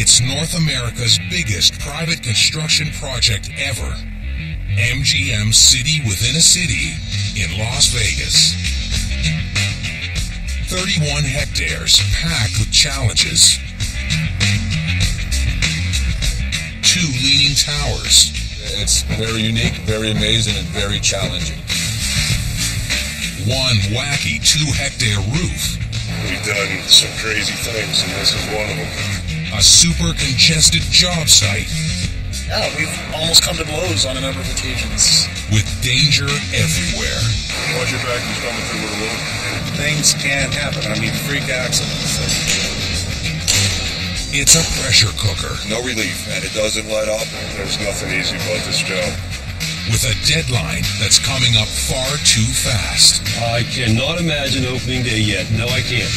It's North America's biggest private construction project ever. MGM City Within a City in Las Vegas. 31 hectares packed with challenges. 2 leaning towers. It's very unique, very amazing, and very challenging. 1 wacky 2-hectare roof. We've done some crazy things, and this is one of them. A super congested job site. Yeah, we've almost come to blows on a number of occasions. With danger everywhere. Watch your back, he's coming through with a load. Things can happen. I mean, freak accidents. It's a pressure cooker. No relief, and it doesn't let up. There's nothing easy about this job. With a deadline that's coming up far too fast. I cannot imagine opening day yet. No, I can't.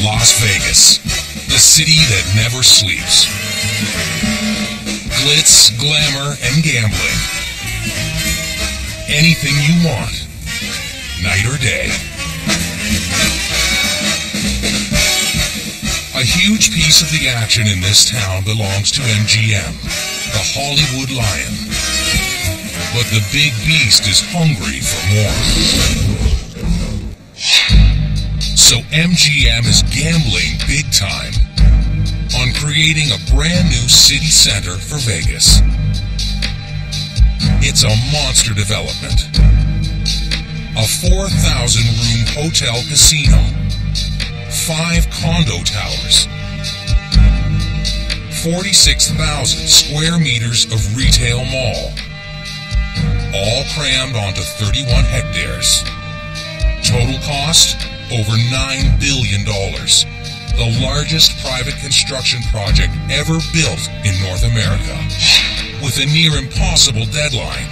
Las Vegas, the city that never sleeps. Glitz, glamour, and gambling. Anything you want, night or day. A huge piece of the action in this town belongs to MGM, the Hollywood Lion. But the big beast is hungry for more. So MGM is gambling big time on creating a brand new city center for Vegas. It's a monster development. A 4,000-room hotel casino, 5 condo towers, 46,000 square meters of retail mall, all crammed onto 31 hectares. Total cost? Over $9 billion, the largest private construction project ever built in North America, with a near impossible deadline.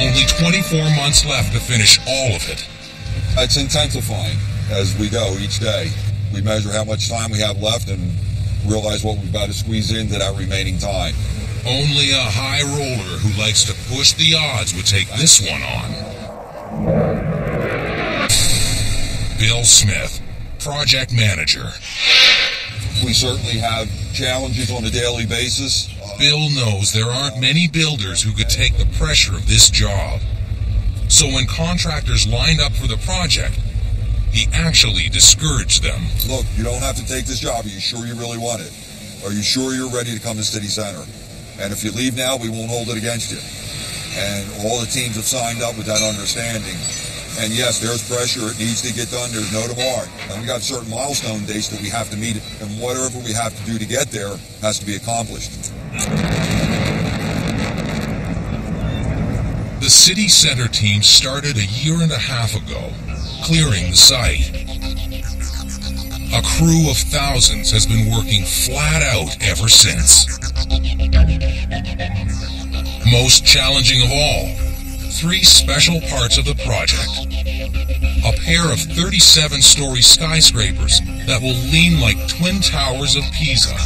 Only 24 months left to finish all of it. It's intensifying as we go each day. We measure how much time we have left and realize what we've got to squeeze into that remaining time. Only a high roller who likes to push the odds would take this one on. Bill Smith, project manager. We certainly have challenges on a daily basis. Bill knows there aren't many builders who could take the pressure of this job. So when contractors lined up for the project, he actually discouraged them. Look, you don't have to take this job. Are you sure you really want it? Are you sure you're ready to come to City Center? And if you leave now, we won't hold it against you. And all the teams have signed up with that understanding. And yes, there's pressure. It needs to get done. There's no tomorrow. And we got certain milestone dates that we have to meet. And whatever we have to do to get there has to be accomplished. The city center team started a year and a half ago, clearing the site. A crew of thousands has been working flat out ever since. Most challenging of all, 3 special parts of the project. A pair of 37-story skyscrapers that will lean like twin towers of Pisa.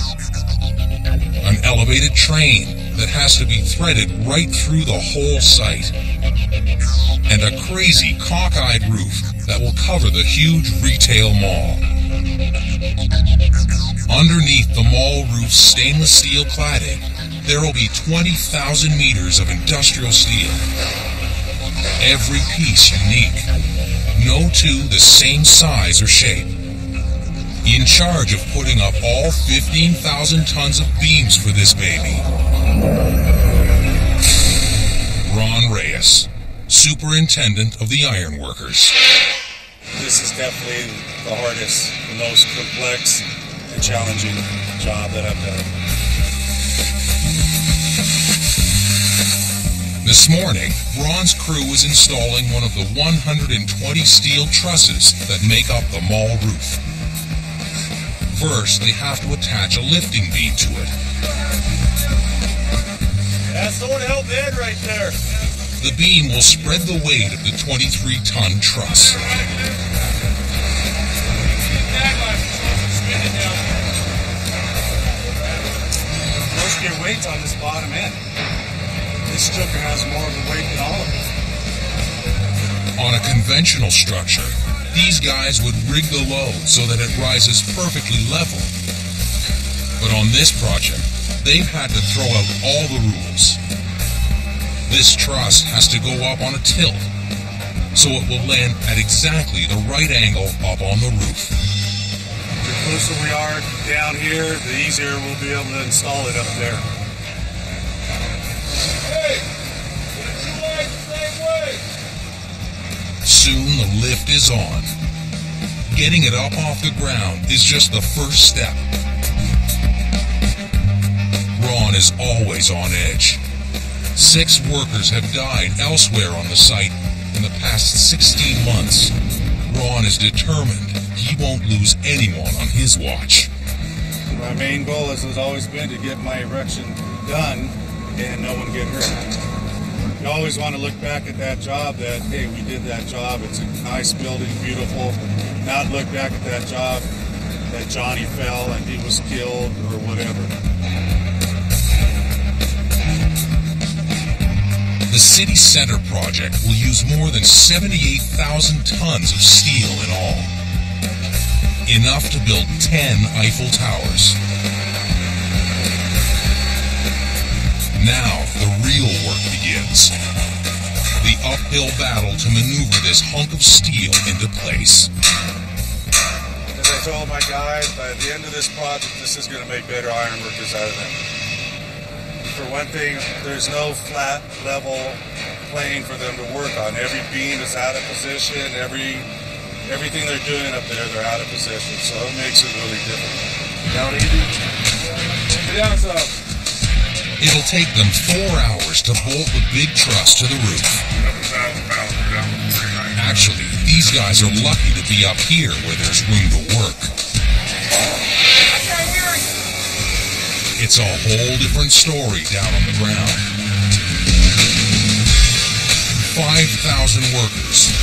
An elevated train that has to be threaded right through the whole site. And a crazy cockeyed roof that will cover the huge retail mall. Underneath the mall roof's stainless steel cladding, there will be 20,000 meters of industrial steel. Every piece unique. No two the same size or shape. In charge of putting up all 15,000 tons of beams for this baby. Ron Reyes, Superintendent of the Ironworkers. This is definitely the hardest, the most complex and challenging job that I've done. This morning, Ron's crew is installing one of the 120 steel trusses that make up the mall roof. First, they have to attach a lifting beam to it. That's someone help Ed right there. The beam will spread the weight of the 23-ton truss. Most of your weight's on this bottom end. This sugar has more of the weight than all of it. On a conventional structure, these guys would rig the load so that it rises perfectly level. But on this project, they've had to throw out all the rules. This truss has to go up on a tilt, so it will land at exactly the right angle up on the roof. The closer we are down here, the easier we'll be able to install it up there. Hey! Put your legs the same way! Soon the lift is on. Getting it up off the ground is just the first step. Ron is always on edge. 6 workers have died elsewhere on the site in the past 16 months. Ron is determined he won't lose anyone on his watch. My main goal has always been to get my erection done and no one get hurt. You always want to look back at that job that, hey, we did that job, it's a nice building, beautiful. Not look back at that job that Johnny fell and he was killed or whatever. The city center project will use more than 78,000 tons of steel in all. Enough to build 10 Eiffel Towers. Now the real work begins. The uphill battle to maneuver this hunk of steel into place. As I told my guys, by the end of this project, this is going to make better ironworkers out of them. For one thing, there's no flat, level plane for them to work on. Every beam is out of position. Everything they're doing up there, they're out of position. So it makes it really difficult. Down easy. Get down some. It'll take them 4 hours to bolt the big truss to the roof. Actually, these guys are lucky to be up here where there's room to work. It's a whole different story down on the ground. 5,000 workers,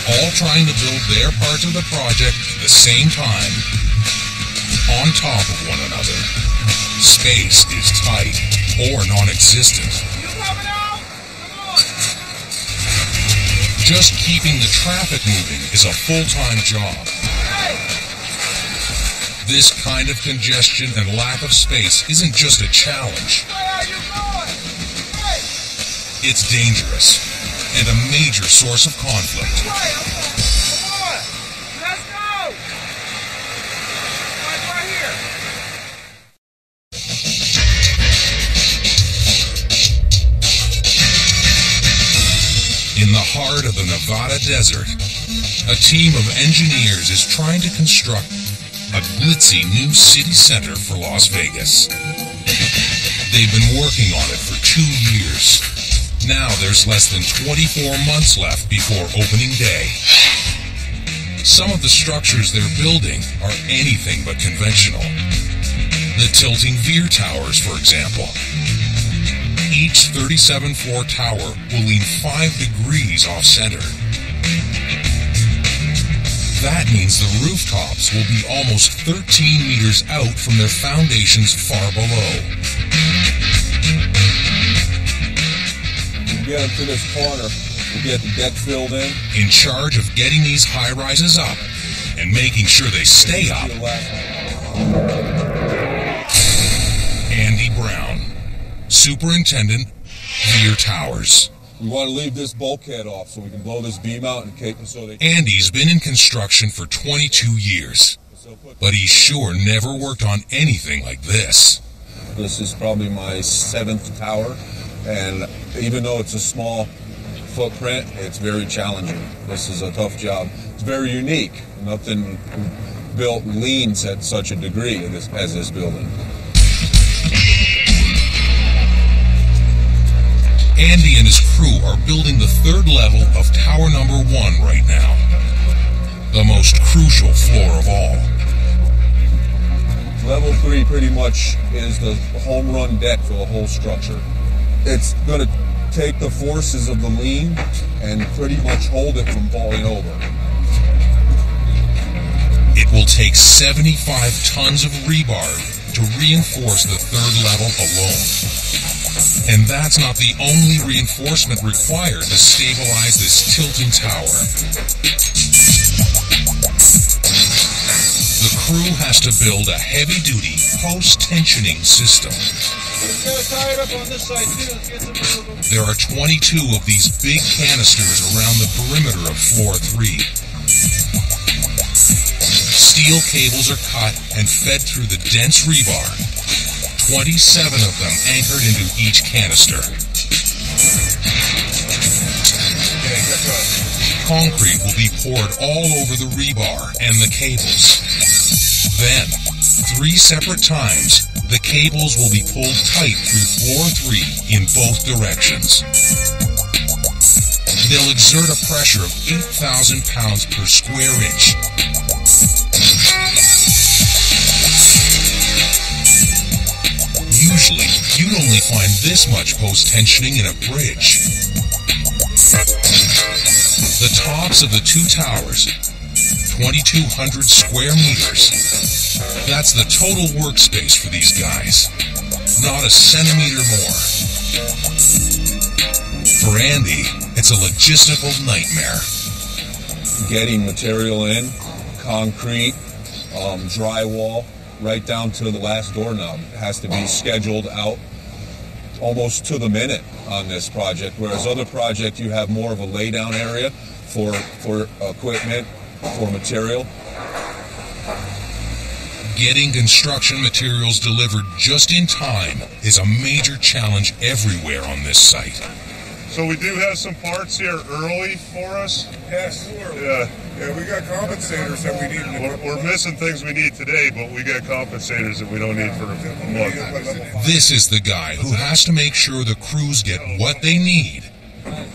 all trying to build their parts of the project at the same time, on top of one another. Space is tight or non-existent. Just keeping the traffic moving is a full-time job. This kind of congestion and lack of space isn't just a challenge. It's dangerous and a major source of conflict. Come on! Let's go! Right here. In the heart of the Nevada desert, a team of engineers is trying to construct a glitzy new city center for Las Vegas. They've been working on it for 2 years. Now there's less than 24 months left before opening day. Some of the structures they're building are anything but conventional. The tilting veer towers, for example. Each 37-floor tower will lean 5 degrees off-center. That means the rooftops will be almost 13 meters out from their foundations far below. We get them to this corner, we get the deck filled in. In charge of getting these high-rises up and making sure they stay up, Andy Brown, Superintendent, Veer Towers. We want to leave this bulkhead off so we can blow this beam out and cape it so they... Andy's been in construction for 22 years, but he's sure never worked on anything like this. This is probably my 7th tower, and even though it's a small footprint, it's very challenging. This is a tough job. It's very unique. Nothing built leans at such a degree as this building. Andy and his crew are building the third level of tower number 1 right now. The most crucial floor of all. Level 3 pretty much is the home run deck for the whole structure. It's going to take the forces of the lean and pretty much hold it from falling over. It will take 75 tons of rebar to reinforce the third level alone. And that's not the only reinforcement required to stabilize this tilting tower. The crew has to build a heavy-duty post-tensioning system. There are 22 of these big canisters around the perimeter of floor 3. Steel cables are cut and fed through the dense rebar, 27 of them anchored into each canister. Concrete will be poured all over the rebar and the cables. Then, 3 separate times, the cables will be pulled tight through floor 3 in both directions. They'll exert a pressure of 8,000 pounds per square inch. Usually, you'd only find this much post-tensioning in a bridge. The tops of the 2 towers, 2,200 square meters. That's the total workspace for these guys. Not a centimeter more. For Andy, it's a logistical nightmare. Getting material in, concrete, drywall, right down to the last doorknob has to be scheduled out almost to the minute on this project, whereas other projects you have more of a laydown area for equipment, for material. Getting construction materials delivered just in time is a major challenge everywhere on this site. So we do have some parts here early for us. Yes. Yeah, we got compensators that we need. We're missing things we need today, but we got compensators that we don't need for a month. This is the guy who has to make sure the crews get what they need,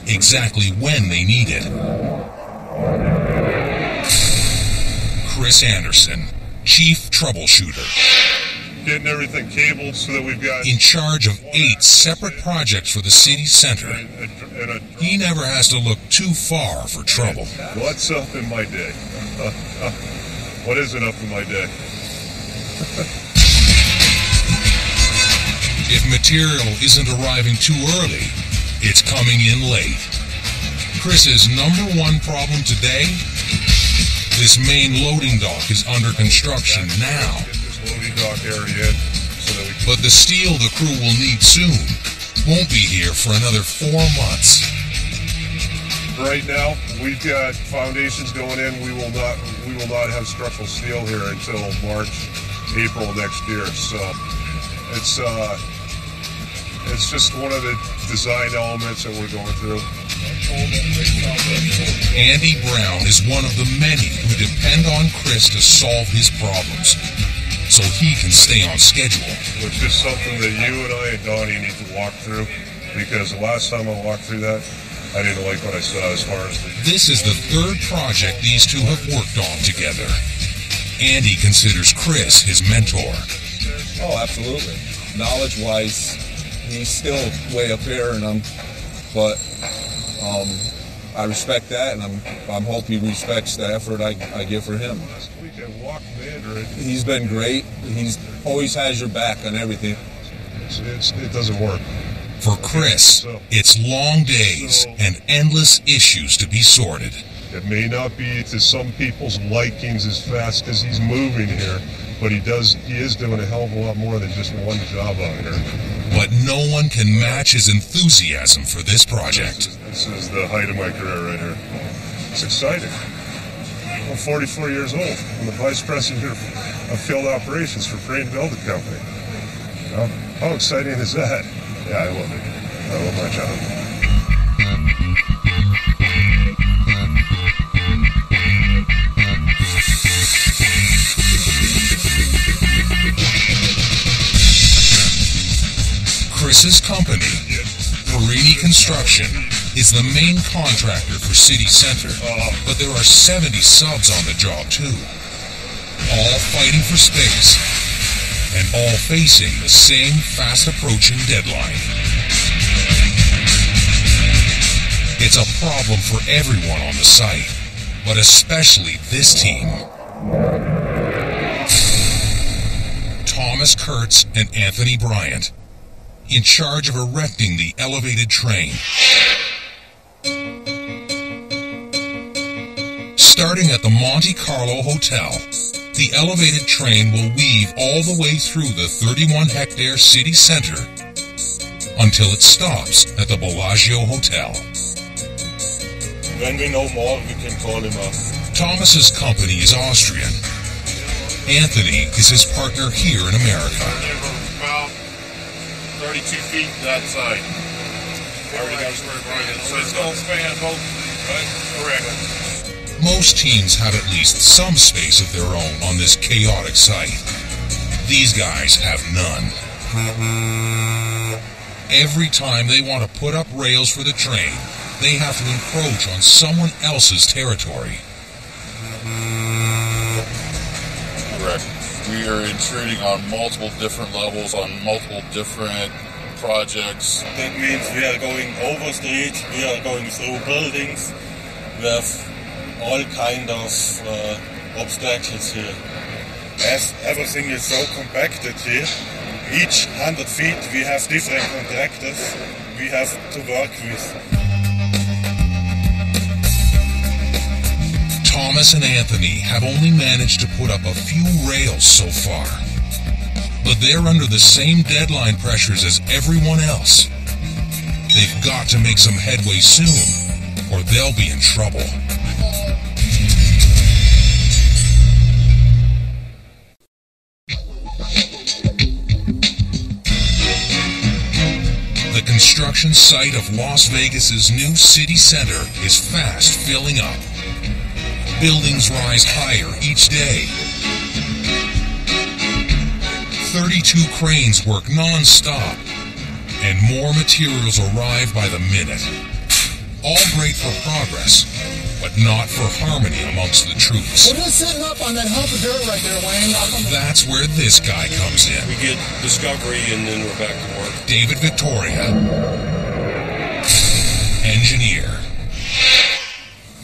exactly when they need it. Chris Anderson, Chief Troubleshooter. Getting everything cabled so that we've got... In charge of 8 separate projects for the city center. He never has to look too far for trouble. What's up in my day? What isn't up in my day? If material isn't arriving too early, it's coming in late. Chris's #1 problem today? This main loading dock is under construction now. But the steel the crew will need soon won't be here for another 4 months. Right now, we've got foundations going in. We will not have structural steel here until March, April next year. So it's just one of the design elements that we're going through. Andy Brown is one of the many who depend on Chris to solve his problems, so he can stay on schedule. It's just something that you and I and Donnie need to walk through, because the last time I walked through that, I didn't like what I saw as far as This is the 3rd project these two have worked on together. Andy considers Chris his mentor. Oh, absolutely. Knowledge-wise, he's still way up there, and I respect that, and I'm hope he respects the effort I give for him. He's been great. He's always has your back on everything. It doesn't work. For Chris, it's long days and endless issues to be sorted. It may not be to some people's likings as fast as he's moving here, but he is doing a hell of a lot more than just one job out here. But no one can match his enthusiasm for this project. This is the height of my career right here. It's exciting. I'm 44 years old. I'm the Vice President of Field Operations for Crane Building Company. How exciting is that? Yeah, I love it. I love my job. Chris's company, Perini Construction is the main contractor for City Center, but there are 70 subs on the job too, all fighting for space and all facing the same fast-approaching deadline. It's a problem for everyone on the site, but especially this team. Thomas Kurtz and Anthony Bryant, in charge of erecting the elevated train. Starting at the Monte Carlo Hotel, the elevated train will weave all the way through the 31-hectare city center until it stops at the Bellagio Hotel. When we know more, we can call him up. Thomas's company is Austrian. Anthony is his partner here in America. About 32 feet that side. Already got a square line. So it's going to span both, right? Correct. Most teams have at least some space of their own on this chaotic site. These guys have none. Every time they want to put up rails for the train, they have to encroach on someone else's territory. Correct. We are intruding on multiple different levels, on multiple different projects. That means we are going over street, we are going through buildings, we have all kind of obstacles here. As everything is so compacted here, each 100 feet we have different contractors we have to work with. Thomas and Anthony have only managed to put up a few rails so far, but they're under the same deadline pressures as everyone else. They've got to make some headway soon, or they'll be in trouble. The construction site of Las Vegas's new city center is fast filling up. Buildings rise higher each day. 32 cranes work non-stop, and more materials arrive by the minute. All great for progress, but not for harmony amongst the troops. We're just sitting up on that hump of dirt right there, Wayne. That's where this guy comes in. We get discovery and then we're back to work. David Victoria, engineer.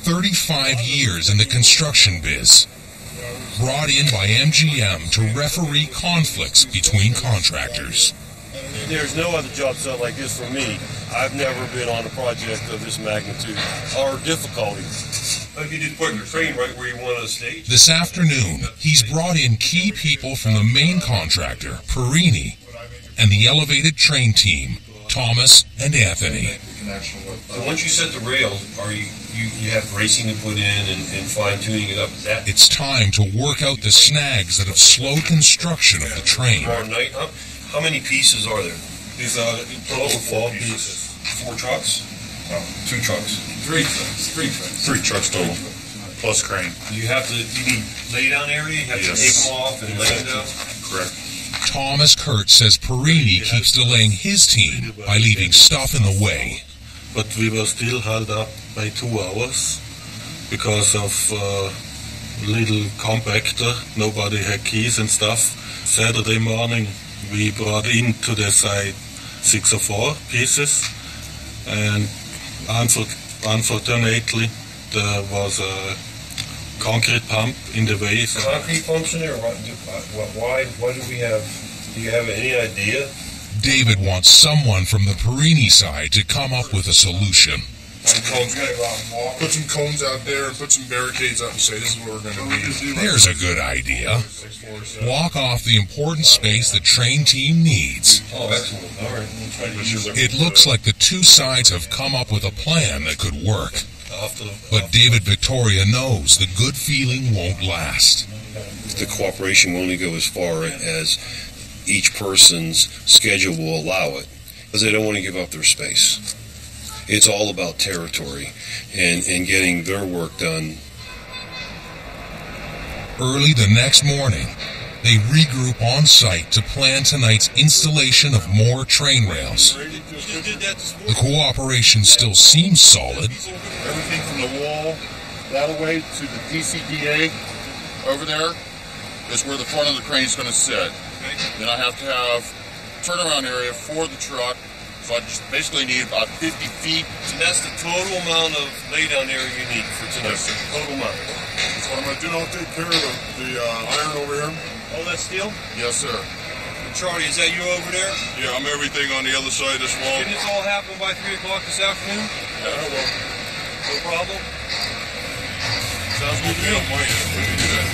35 years in the construction biz. Brought in by MGM to referee conflicts between contractors. There's no other job site like this for me. I've never been on a project of this magnitude or difficulty. If you just put your train right where you want on the stage. This afternoon, he's brought in key people from the main contractor, Perini, and the elevated train team, Thomas and Anthony. So once you set the rails, are you have racing to put in and fine-tuning it up? It's time to work out the snags that have slowed construction of the train. Tomorrow night, how many pieces are there? These are total 4 pieces. 4 trucks? 2 trucks. 3 trucks. 3 trucks. 3 trucks total, plus crane. You need lay down area? You have to take them off and lay them down? Correct. Thomas Kurtz says Perini keeps delaying his team by leaving stuff in the way. But we were still held up by 2 hours because of little compactor. Nobody had keys and stuff. Saturday morning we brought into the site 6 or 4 pieces, and unfortunately there was a concrete pump in the way. Concrete pumps in there? Why do we have? Do you have any idea? David wants someone from the Perini side to come up with a solution. Put some cones out there and put some barricades up and say this is what we're going to do. There's a good idea. Block off the important space the train team needs. Oh, excellent. All right. We'll try to It looks like the two sides have come up with a plan that could work. But David Victoria knows the good feeling won't last. The cooperation will only go as far as each person's schedule will allow it, because they don't want to give up their space. It's all about territory and getting their work done. Early the next morning, they regroup on site to plan tonight's installation of more train rails. The cooperation still seems solid. Everything from the wall that way to the DCDA over there is where the front of the crane is going to sit. Then I have to have turnaround area for the truck, so I just basically need about 50 feet. And that's the total amount of laydown area you need for tonight. Yes, sir. Total amount. So what I'm going to do, I'll take care of the iron over here. Oh, that's steel? Yes, sir. And Charlie, is that you over there? Yeah, I'm everything on the other side of this wall. Can this all happen by 3 o'clock this afternoon? Yeah, I will. No problem? Sounds good to me. We can do that.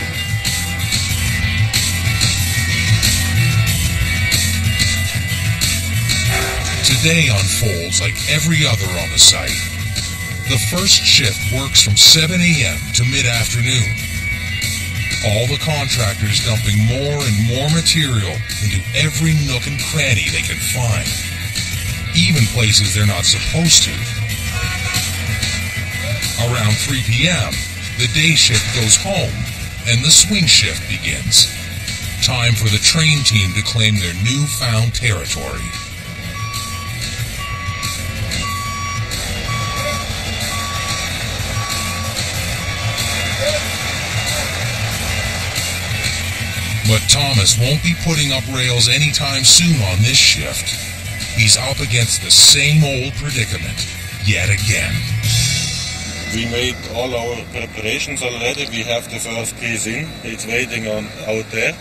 Today unfolds like every other on the site. The first shift works from 7 a.m. to mid-afternoon. All the contractors dumping more and more material into every nook and cranny they can find, even places they're not supposed to. Around 3 p.m., the day shift goes home and the swing shift begins. Time for the train team to claim their newfound territory. But Thomas won't be putting up rails anytime soon on this shift. He's up against the same old predicament, yet again. We made all our preparations already. We have the first piece in. It's waiting on out there.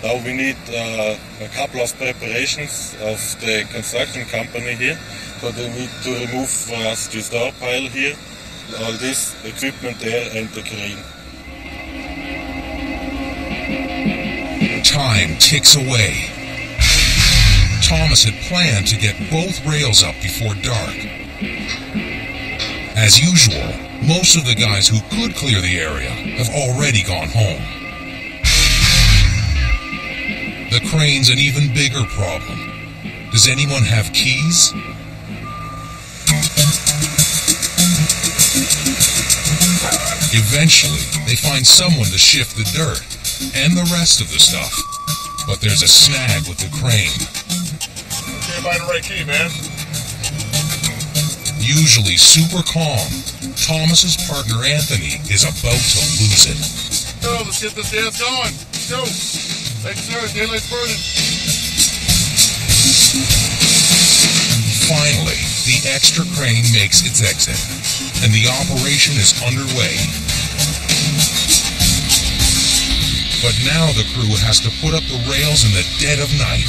Now we need a couple of preparations of the construction company here. So they need to remove for us the store pile here, all this equipment there and the crane. Time ticks away. Thomas had planned to get both rails up before dark. As usual, most of the guys who could clear the area have already gone home. The crane's an even bigger problem. Does anyone have keys? Eventually, they find someone to shift the dirt and the rest of the stuff. But there's a snag with the crane. Can't find the right key, man. Usually super calm, Thomas's partner Anthony is about to lose it. Go, let's get this dance going. Let's go. Thanks, sir. Daylight's burning. Finally, the extra crane makes its exit, and the operation is underway. But now the crew has to put up the rails in the dead of night,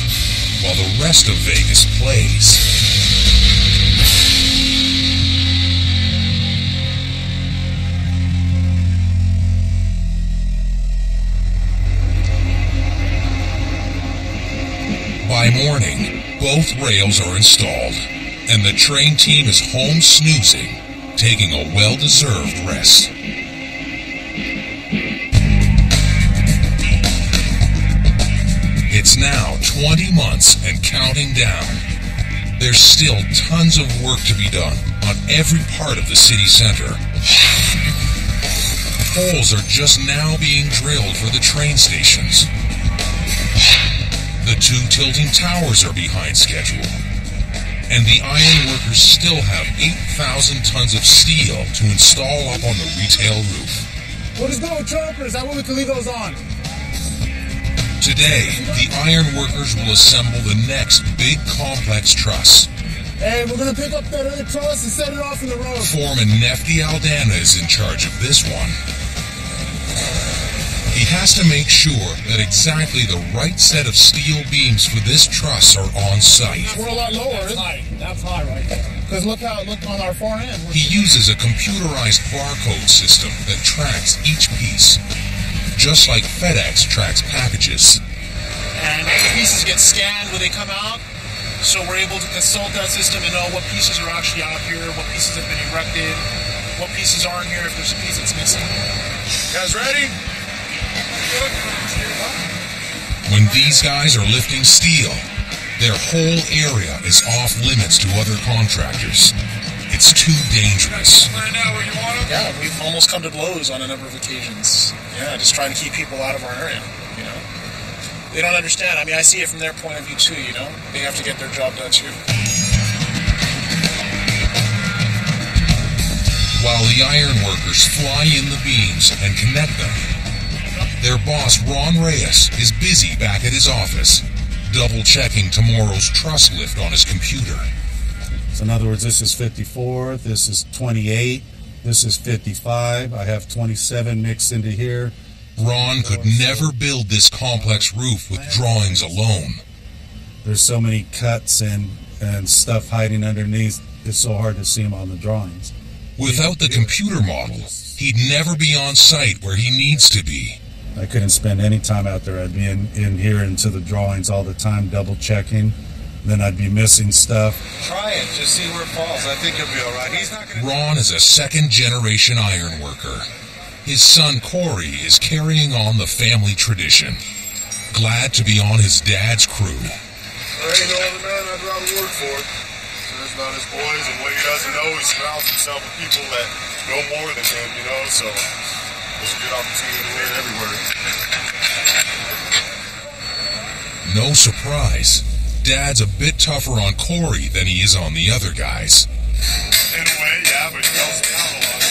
while the rest of Vegas plays. By morning, both rails are installed, and the train team is home snoozing, taking a well-deserved rest. It's now 20 months and counting down. There's still tons of work to be done on every part of the city center. Holes are just now being drilled for the train stations. The 2 tilting towers are behind schedule. And the iron workers still have 8,000 tons of steel to install up on the retail roof. What is going, choppers? I want me to leave those on. Today, the iron workers will assemble the next big complex truss. Hey, we're going to pick up that other truss and set it off in the road. Foreman Nefti Aldana is in charge of this one. He has to make sure that exactly the right set of steel beams for this truss are on site. We're a lot lower. That's high right there. Because look on our far end. He uses a computerized barcode system that tracks each piece, just like FedEx tracks packages. And the pieces get scanned when they come out, so we're able to consult that system and know what pieces are actually out here, what pieces have been erected, what pieces aren't here, if there's a piece that's missing. You guys ready? When these guys are lifting steel, their whole area is off limits to other contractors. It's too dangerous. Yeah, we've almost come to blows on a number of occasions. Yeah, just trying to keep people out of our area, you know. they don't understand. I mean, I see it from their point of view too, you know? They have to get their job done too. While the iron workers fly in the beams and connect them, their boss, Ron Reyes, is busy back at his office, double-checking tomorrow's truss lift on his computer. So in other words, this is 54, this is 28, this is 55, I have 27 mixed into here. Ron could never build this complex roof with drawings alone. There's so many cuts and stuff hiding underneath, it's so hard to see them on the drawings. Without the computer model, he'd never be on site where he needs to be. I couldn't spend any time out there. I'd be in here into the drawings all the time, double checking. Then I'd be missing stuff. Try it, just see where it falls. I think he'll be all right. He's not going to... Ron is a second-generation iron worker. His son Corey is carrying on the family tradition. Glad to be on his dad's crew. There ain't no other man I'd rather work for. There's about his boys, and what he doesn't know, he surrounds himself with people that know more than him, you know, so it's a good opportunity to win everywhere. No surprise. Dad's a bit tougher on Corey than he is on the other guys. In a way, yeah, but he helps me out a lot.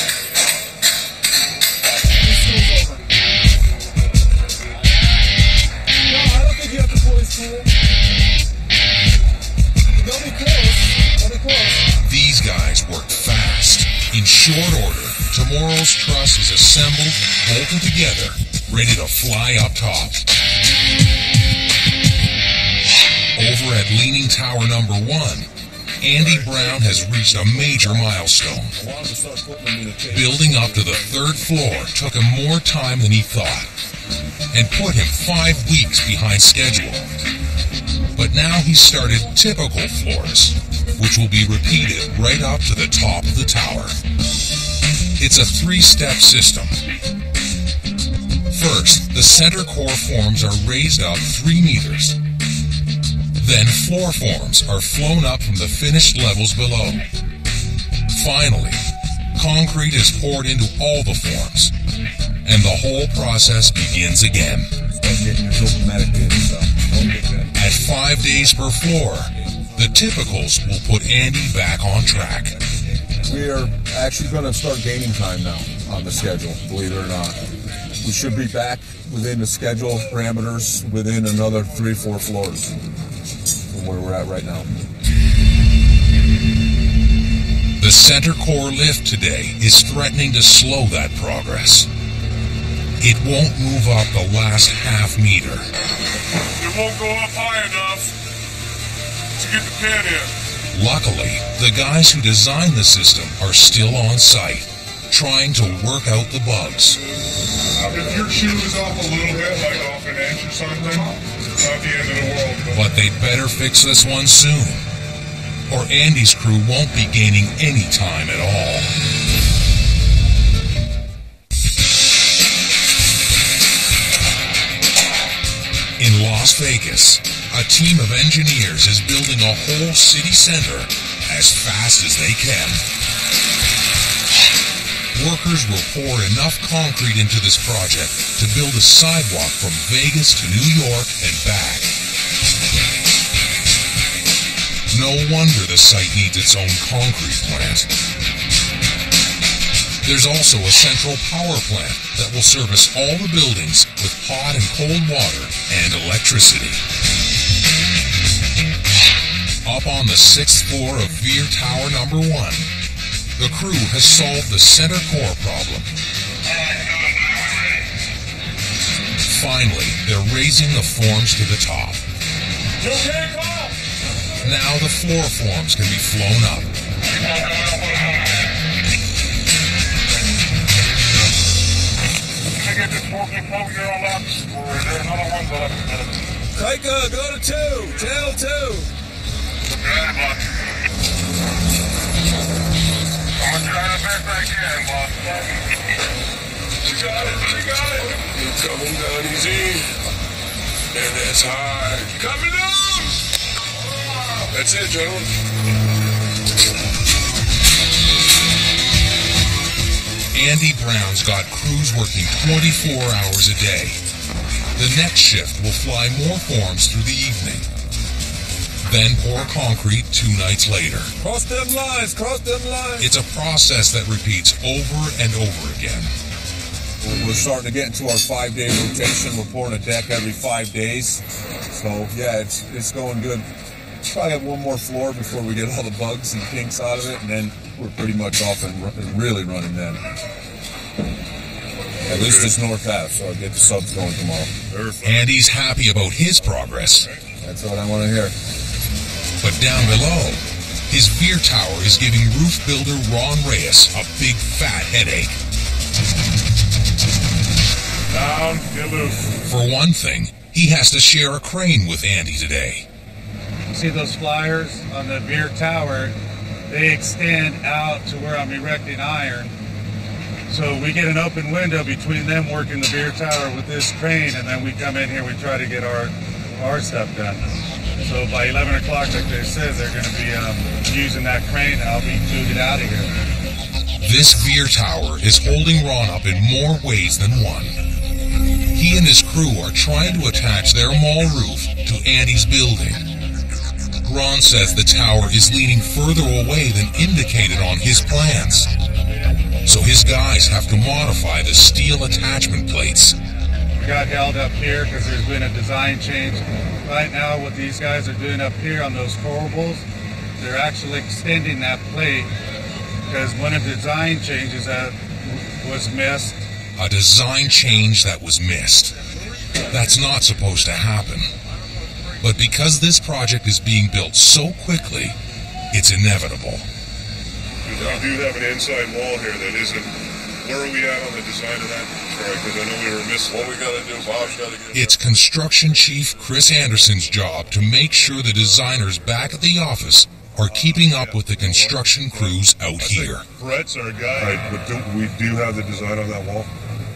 No, I don't think you have to pull his tool. They'll be close. They'll be close. These guys work fast. In short order, tomorrow's truss is assembled, bolted together, ready to fly up top. Over at Leaning Tower number 1, Andy Brown has reached a major milestone. Building up to the 3rd floor took him more time than he thought, and put him 5 weeks behind schedule. But now he's started typical floors, which will be repeated right up to the top of the tower. It's a 3-step system. First, the center core forms are raised up 3 meters. Then floor forms are flown up from the finished levels below. Finally, concrete is poured into all the forms, and the whole process begins again. At 5 days per floor, the typicals will put Andy back on track. We are actually going to start gaining time now on the schedule, believe it or not. We should be back within the schedule parameters within another 3-4 floors from where we're at right now. The center core lift today is threatening to slow that progress. It won't move up the last half meter. It won't go up high enough to get the pin in. Luckily, the guys who designed the system are still on site, trying to work out the bugs. If your shoe is off a little bit, like off an inch or something, it's not the end of the world. But they'd better fix this one soon, or Andy's crew won't be gaining any time at all. In Las Vegas, a team of engineers is building a whole city center as fast as they can. Workers will pour enough concrete into this project to build a sidewalk from Vegas to New York and back. No wonder the site needs its own concrete plant. There's also a central power plant that will service all the buildings with hot and cold water and electricity. Up on the 6th floor of Veer Tower number 1, the crew has solved the center core problem. Finally, they're raising the forms to the top. Now the floor forms can be flown up. Kaika, go to 2, channel 2. I'm gonna try the best I can, boss. You got it. You're coming down easy. And that's high. Coming down! That's it, gentlemen. Andy Brown's got crews working 24 hours a day. The next shift will fly more forms through the evening. Then pour concrete 2 nights later. Cross them lines, cross them lines. It's a process that repeats over and over again. We're starting to get into our 5-day rotation. We're pouring a deck every 5 days. So, yeah, it's going good. Probably have one more floor before we get all the bugs and kinks out of it, and then we're pretty much off and really running then. At least it's north half, so I'll get the subs going tomorrow. Andy's happy about his progress. That's what I want to hear. But down below, his veer tower is giving roof builder Ron Reyes a big fat headache. Down, get loose. For one thing, he has to share a crane with Andy today. You see those flyers on the veer tower? They extend out to where I'm erecting iron. So we get an open window between them working the veer tower with this crane, and then we come in here, we try to get our stuff done. So by 11 o'clock, like they said, they're going to be using that crane. I'll be booted out of here. This veer tower is holding Ron up in more ways than one. He and his crew are trying to attach their mall roof to Andy's building. Ron says the tower is leaning further away than indicated on his plans. So his guys have to modify the steel attachment plates. We got held up here because there's been a design change. Right now what these guys are doing up here on those corables, they're actually extending that plate because one of the design changes that was missed. A design change that was missed. That's not supposed to happen. But because this project is being built so quickly, it's inevitable. We do have an inside wall here that isn't... Where are we at on the design of that? Sorry, because I know we were missing. What we got to do, Bob's got to get... It's Construction Chief Chris Anderson's job to make sure the designers back at the office are keeping up with the construction crews out here. Brett's our guy. Right, but we do have the design on that wall?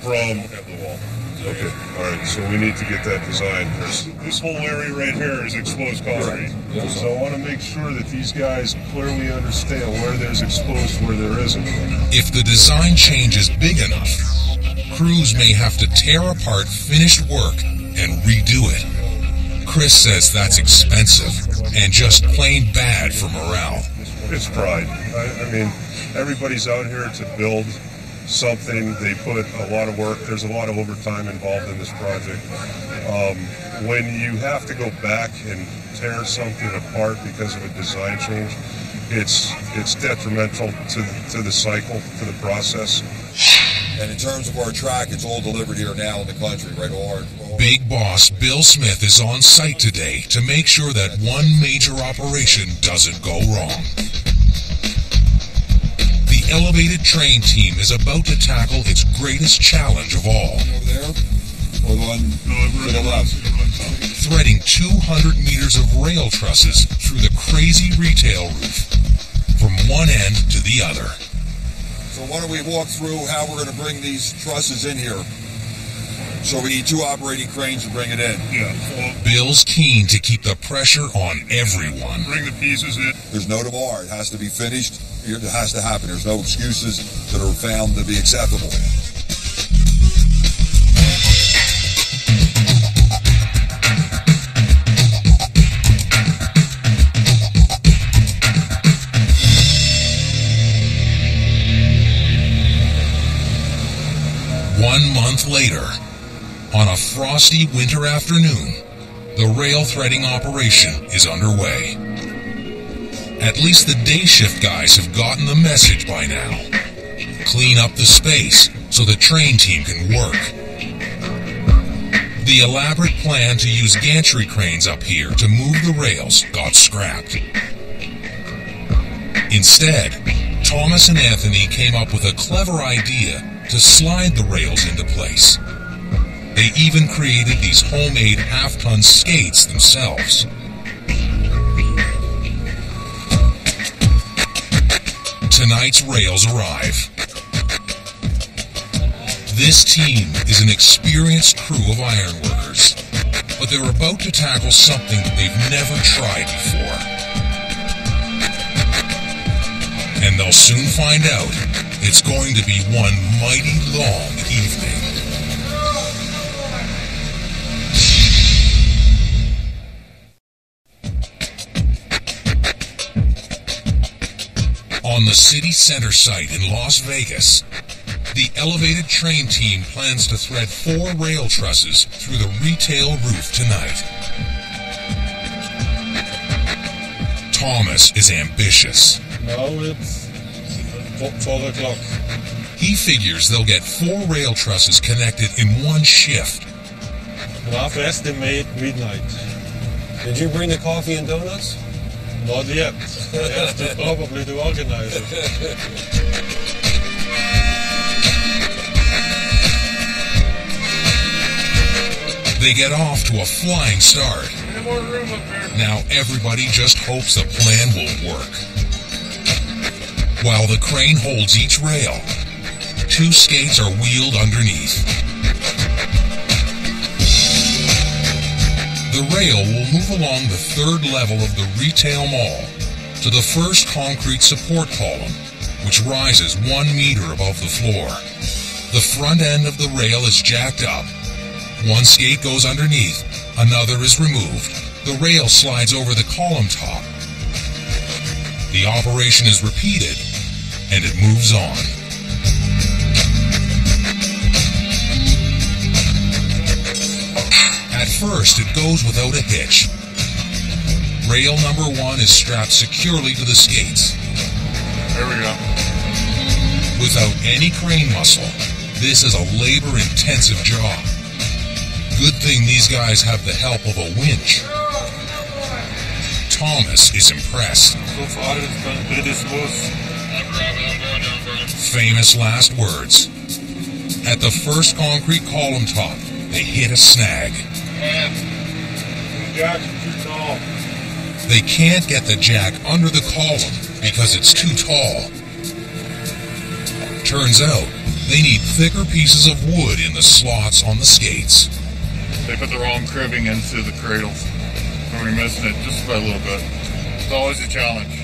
From the wall. Okay, all right, so we need to get that design. This whole area right here is exposed concrete. Right. So I want to make sure that these guys clearly understand where there's exposed, where there isn't. If the design change is big enough, crews may have to tear apart finished work and redo it. Chris says that's expensive and just plain bad for morale. It's pride. I mean, everybody's out here to build something. They put a lot of work. There's a lot of overtime involved in this project. When you have to go back and tear something apart because of a design change, it's detrimental to the cycle, to the process. And in terms of our track, it's all delivered here now in the country, right? Big boss Bill Smith is on site today to make sure that one major operation doesn't go wrong. The elevated train team is about to tackle its greatest challenge of all. Over there, or the one to the left. Threading 200 meters of rail trusses through the crazy retail roof from one end to the other. So why don't we walk through how we're going to bring these trusses in here? So we need 2 operating cranes to bring it in. Yeah. Bill's keen to keep the pressure on everyone. Bring the pieces in. There's no tomorrow. It has to be finished. It has to happen. There's no excuses that are found to be acceptable. One month later, on a frosty winter afternoon, the rail threading operation is underway. At least the day shift guys have gotten the message by now. Clean up the space so the train team can work. The elaborate plan to use gantry cranes up here to move the rails got scrapped. Instead, Thomas and Anthony came up with a clever idea to slide the rails into place. They even created these homemade half-ton skates themselves. Tonight's rails arrive. This team is an experienced crew of ironworkers, but they're about to tackle something they've never tried before. And they'll soon find out it's going to be one mighty long evening. On the city center site in Las Vegas, the elevated train team plans to thread 4 rail trusses through the retail roof tonight. Thomas is ambitious. Now it's 12 o'clock. He figures they'll get 4 rail trusses connected in one shift. Rough estimate midnight. Did you bring the coffee and donuts? Not yet. I have to probably to organize it. They get off to a flying start. Now everybody just hopes the plan will work. While the crane holds each rail, 2 skates are wheeled underneath. The rail will move along the 3rd level of the retail mall to the first concrete support column, which rises 1 meter above the floor. The front end of the rail is jacked up. 1 skate goes underneath, another is removed. The rail slides over the column top. The operation is repeated, and it moves on. At first, it goes without a hitch. Rail number 1 is strapped securely to the skates. There we go. Without any crane muscle, this is a labor-intensive job. Good thing these guys have the help of a winch. Thomas is impressed. So far it's been pretty smooth. Famous last words. At the first concrete column top, they hit a snag. The jack's too tall. They can't get the jack under the column because it's too tall. Turns out, they need thicker pieces of wood in the slots on the skates. They put the wrong cribbing into the cradles. And we're missing it just by a little bit. It's always a challenge.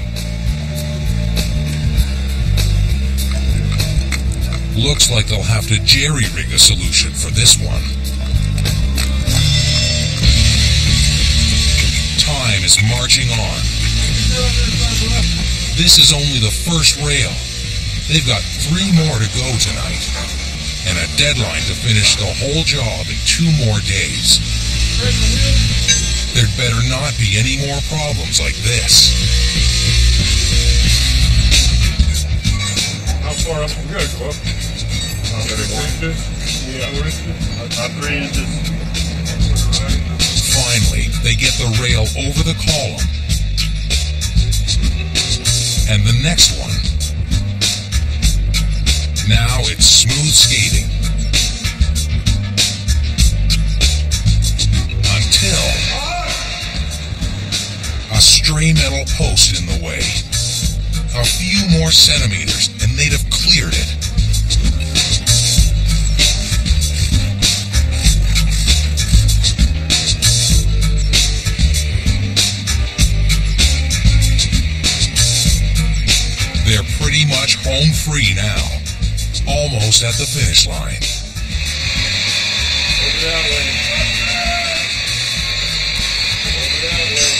Looks like they'll have to jerry-rig a solution for this one. Time is marching on. This is only the first rail. They've got 3 more to go tonight, and a deadline to finish the whole job in 2 more days. There'd better not be any more problems like this. How far up we gotta go up? 4 inches? Yeah. 4 inches? About 3 inches. Finally, they get the rail over the column. And the next one. Now it's smooth skating. Until a stray metal post in the way. A few more centimeters and they'd have cleared it. They're pretty much home free now. Almost at the finish line. Over that way. Over that way.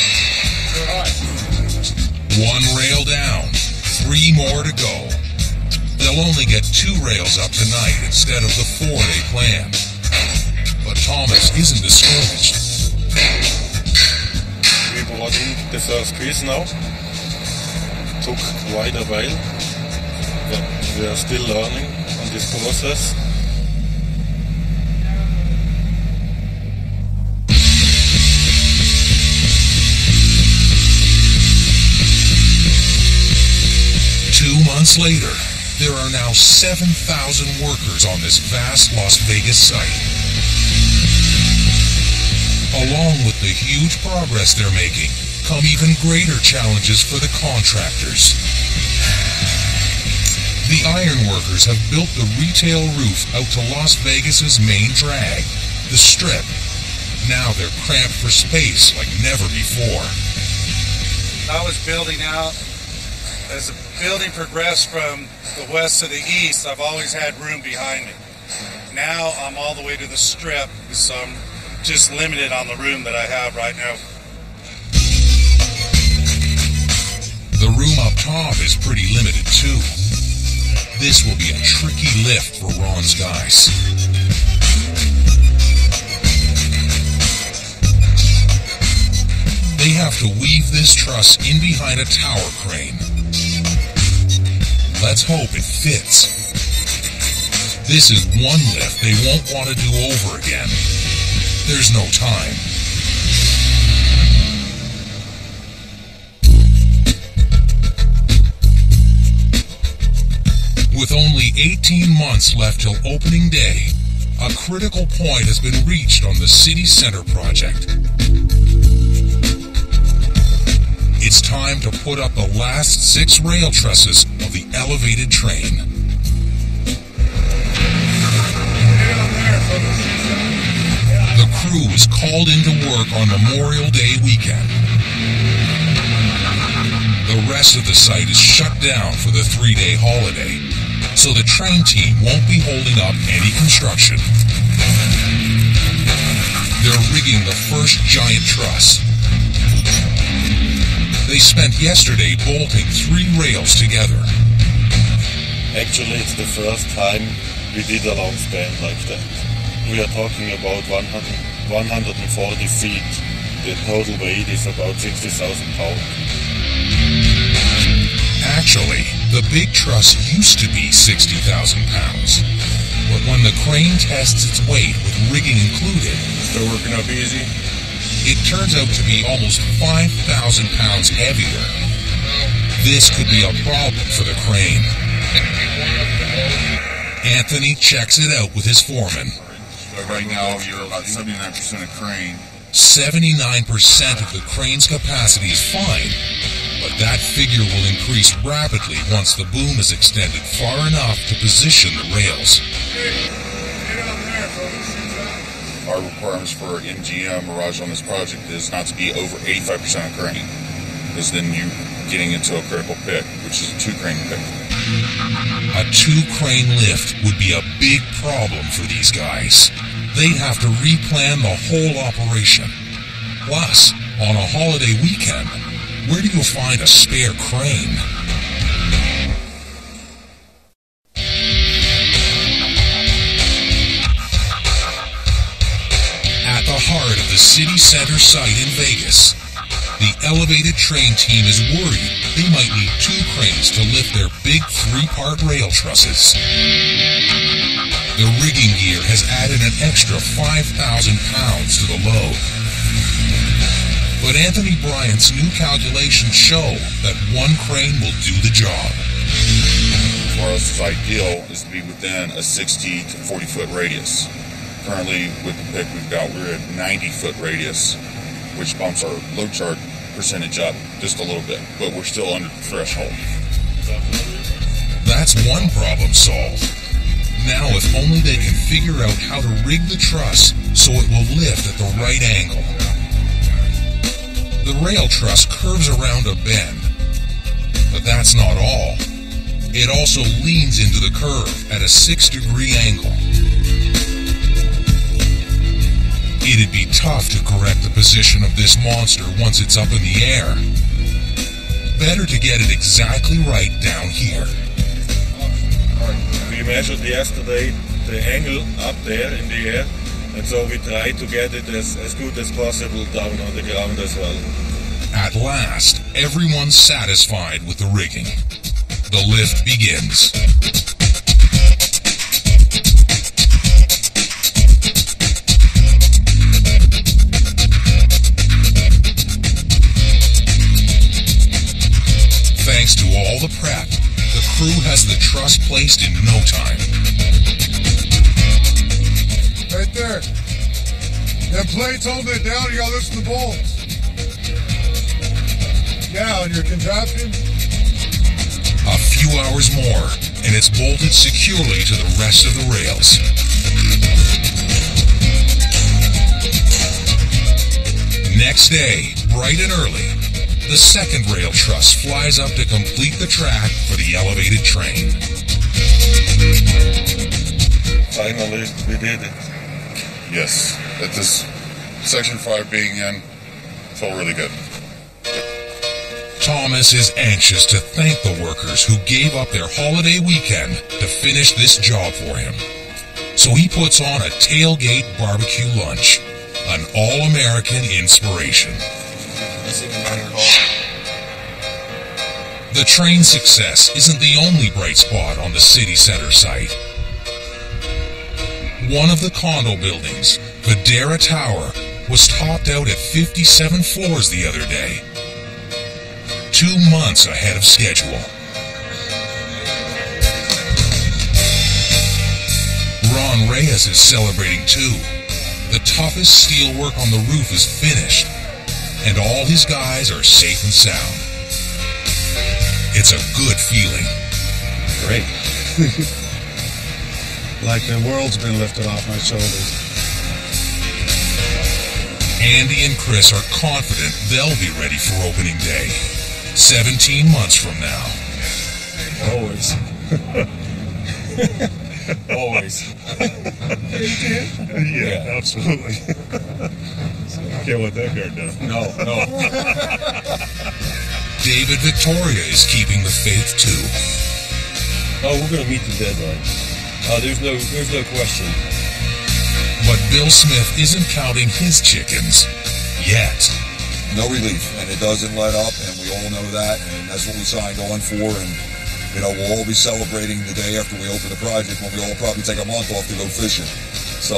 One rail down, 3 more to go. They'll only get 2 rails up tonight instead of the 4 they planned. But Thomas isn't discouraged. We brought in the first piece now. Took quite a while. But we are still learning on this process. Months later, there are now 7,000 workers on this vast Las Vegas site. Along with the huge progress they're making, come even greater challenges for the contractors. The iron workers have built the retail roof out to Las Vegas's main drag, the Strip. Now they're cramped for space like never before. I was building out. As the building progressed from the west to the east, I've always had room behind me. Now I'm all the way to the Strip, so I'm just limited on the room that I have right now. The room up top is pretty limited too. This will be a tricky lift for Ron's guys. They have to weave this truss in behind a tower crane. Let's hope it fits. This is one lift they won't want to do over again. There's no time. With only 18 months left till opening day, a critical point has been reached on the city center project. It's time to put up the last 6 rail trusses of the elevated train. The crew is called into work on Memorial Day weekend. The rest of the site is shut down for the 3-day holiday, so the train team won't be holding up any construction. They're rigging the first giant truss. They spent yesterday bolting 3 rails together. Actually, it's the first time we did a long span like that. We are talking about 140 feet. The total weight is about 60,000 pounds. Actually, the big truss used to be 60,000 pounds. But when the crane tests its weight with rigging included, still working up easy, it turns out to be almost 5,000 pounds heavier. This could be a problem for the crane. Anthony checks it out with his foreman. So right now you're about 79% of crane. 79% of the crane's capacity is fine, but that figure will increase rapidly once the boom is extended far enough to position the rails. Our requirements for MGM Mirage on this project is not to be over 85% of crane, because then you're getting into a critical pick, which is a 2-crane pick. A 2-crane lift would be a big problem for these guys. They'd have to replan the whole operation. Plus, on a holiday weekend, where do you find a spare crane? At the heart of the city center site in Vegas, the elevated train team is worried they might need 2 cranes to lift their big 3-part rail trusses. The rigging gear has added an extra 5,000 pounds to the load. But Anthony Bryant's new calculations show that 1 crane will do the job. For us, the ideal is to be within a 60 to 40-foot radius. Currently, with the pick we've got, we're at 90-foot radius, which bumps our load chart percentage up just a little bit, but we're still under the threshold. That's one problem solved. Now, if only they can figure out how to rig the truss so it will lift at the right angle. The rail truss curves around a bend, but that's not all. It also leans into the curve at a 6-degree angle. It'd be tough to correct the position of this monster once it's up in the air. Better to get it exactly right down here. We measured yesterday the angle up there in the air, and so we tried to get it as good as possible down on the ground as well. At last, everyone's satisfied with the rigging. The lift begins. Thanks to all the prep, the crew has the truss placed in no time. Right there. That plate's holding it down. You gotta loosen the bolts. Yeah, on your contraption. A few hours more, and it's bolted securely to the rest of the rails. Next day, bright and early, the second rail truss flies up to complete the track for the elevated train. Finally, we did it. Yes, at this Section 5 being in, felt really good. Thomas is anxious to thank the workers who gave up their holiday weekend to finish this job for him. So he puts on a tailgate barbecue lunch, an all-American inspiration. The train success isn't the only bright spot on the city center site. One of the condo buildings, Videra Tower, was topped out at 57 floors the other day. 2 months ahead of schedule. Ron Reyes is celebrating too. The toughest steelwork on the roof is finished, and all his guys are safe and sound. It's a good feeling. Great. Like the world's been lifted off my shoulders. Andy and Chris are confident they'll be ready for opening day, 17 months from now. Always. Always. Yeah, absolutely. Can't let that guard down. No. David Victoria is keeping the faith too. Oh, we're going to meet the deadline. There's no question. But Bill Smith isn't counting his chickens yet. No relief, and it doesn't let up, and we all know that, and that's what we signed on for, and we'll all be celebrating the day after we open the project when we all probably take a month off to go fishing. So,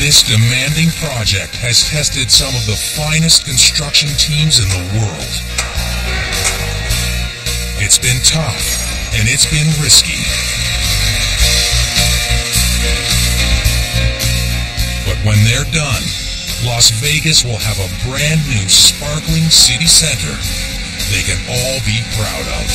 this demanding project has tested some of the finest construction teams in the world. It's been tough, and it's been risky. But when they're done, Las Vegas will have a brand new sparkling city center they can all be proud of.